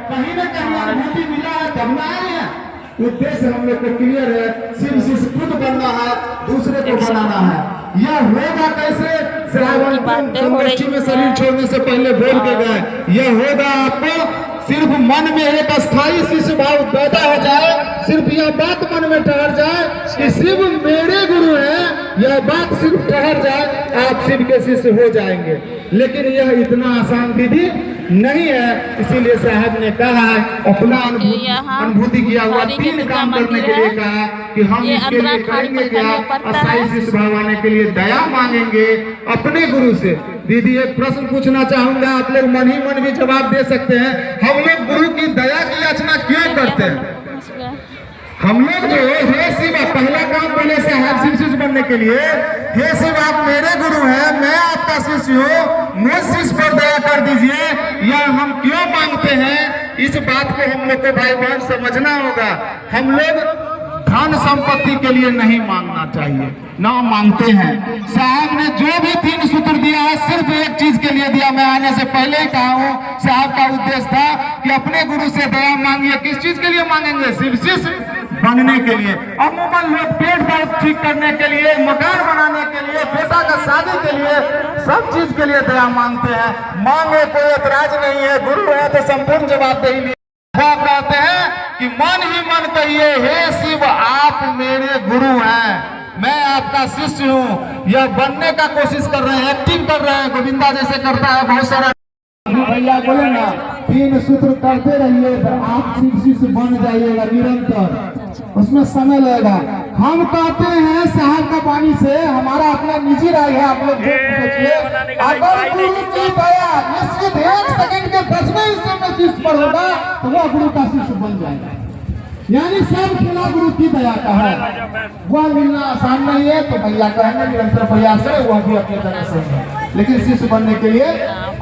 कहीं ना कहीं अनुभूति मिला है तब ना आए हैं। उद्देश्य हम लोग को क्लियर है, सिर्फ शिष्य खुद बनना है, दूसरे को बनाना है। यह होगा कैसे? श्रावण संगोष्ठी में शरीर छोड़ने से पहले बोल के गए, यह होगा आपको सिर्फ मन में एक अस्थायी शिष्य भाव पैदा हो जाए, सिर्फ यह बात मन में ठहर जाए कि शिव मेरे गुरु हैं, यह बात सिर्फ ठहर जाए, आप शिव के शिष्य हो जाएंगे। लेकिन यह इतना आसान विधि नहीं है, इसीलिए साहब ने कहा है अपना अनुभूति किया हुआ 3 काम करने के लिए कहा कि हम इसके लिए करेंगे क्या? अस्थायी शिष्य भाव आने के लिए दया मांगेंगे अपने गुरु से। दीदी एक प्रश्न पूछना चाहूंगा, आप लोग मन ही मन भी जवाब दे सकते हैं। हम लोग गुरु की दया की याचना क्यों करते हैं? हम लोग जो हे शिव, पहला काम बोले साहब शिव शिष्य बनने के लिए, हे शिव आप मेरे गुरु हैं, मैं आपका शिष्य हूँ, मुझ शिष्य पर दया कर दीजिए। यह हम क्यों मांगते हैं, इस बात को हम लोग को भाई बहन समझना होगा। हम लोग धन संपत्ति के लिए नहीं मांगना चाहिए, ना मांगते हैं। साहब ने जो भी 3 सूत्र दिया है सिर्फ एक चीज के लिए दिया। मैं आने से पहले ही कहा हूँ, साहब का उद्देश्य था कि अपने गुरु से दया मांगिए। किस चीज के लिए मांगेंगे? शिव शिष्य बनने के लिए। अमूमन लोग पेट दर्द ठीक करने के लिए, मकान बनाने के लिए, बेटा का शादी के लिए, सब चीज के लिए दया मांगते हैं। मांगे कोई ऐतराज नहीं है, गुरु है तो संपूर्ण जवाबदेही। कहते हैं कि मन ही मन कहिए, हे शिव आप मेरे गुरु हैं, मैं आपका शिष्य हूँ। यह बनने का कोशिश कर रहे हैं, एक्टिंग कर रहे हैं, गोविंदा जैसे करता है बहुत सारा। भैया बोले ना 3 सूत्र करते रहिए तो आप शिव शिष्य बन जाइएगा निरंतर, उसमें समय लगेगा। हम कहते हैं साहब का पानी से, हमारा अपना निजी राय है, आप लोग सोचिए, अगर गुरु की दया निश्चित 1 सेकंड के 10वें हिस्से में शिष्य पर होगा तो वह गुरु का शिष्य बन जाएगा। यानी सब खेला गुरु की दया का है, वह मिलना आसान नहीं है। तो भैया कहेंगे निरंतर प्रयास है, वह भी अपनी तरह से है, लेकिन शिष्य बनने के लिए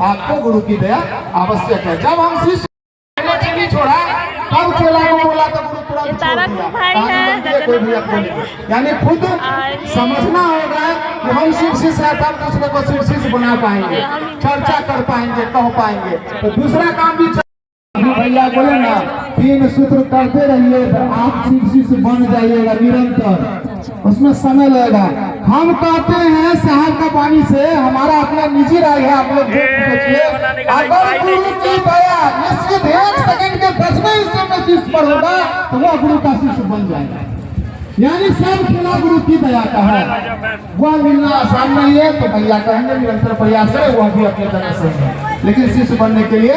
आपको गुरु की दया आवश्यक है। जब हम शिष्य छोड़ा तब चेला को बोला तो गुरु तुरंत छोड़ दिया। यानी खुद समझना होगा कि हम शिव शिष्य है, तब दूसरे को शिव शिष्य बना पाएंगे, चर्चा कर पाएंगे, कह पाएंगे। तो दूसरा काम भी भैया बोले ना 3 सूत्र करते रहिए तो आप शिव शिष्य बन जाइएगा निरंतर, उसमें समय लगेगा। हम कहते हैं साहब का पानी से, हमारा अपना निजी राय है, आप लोग सोचिए, अगर गुरु की दया निश्चित 1 सेकंड के 10वें हिस्से में शिष्य पर होगा तो वह गुरु का शिष्य बन जाएगा। यानी सब खेला गुरु की दया का है, वह मिलना आसान नहीं है। तो भैया कहेंगे निरंतर प्रयास है, वह भी अपनी तरह से है, लेकिन शिष्य बनने के लिए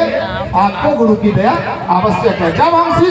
आपको गुरु की दया आवश्यक है। जब हम शिष्य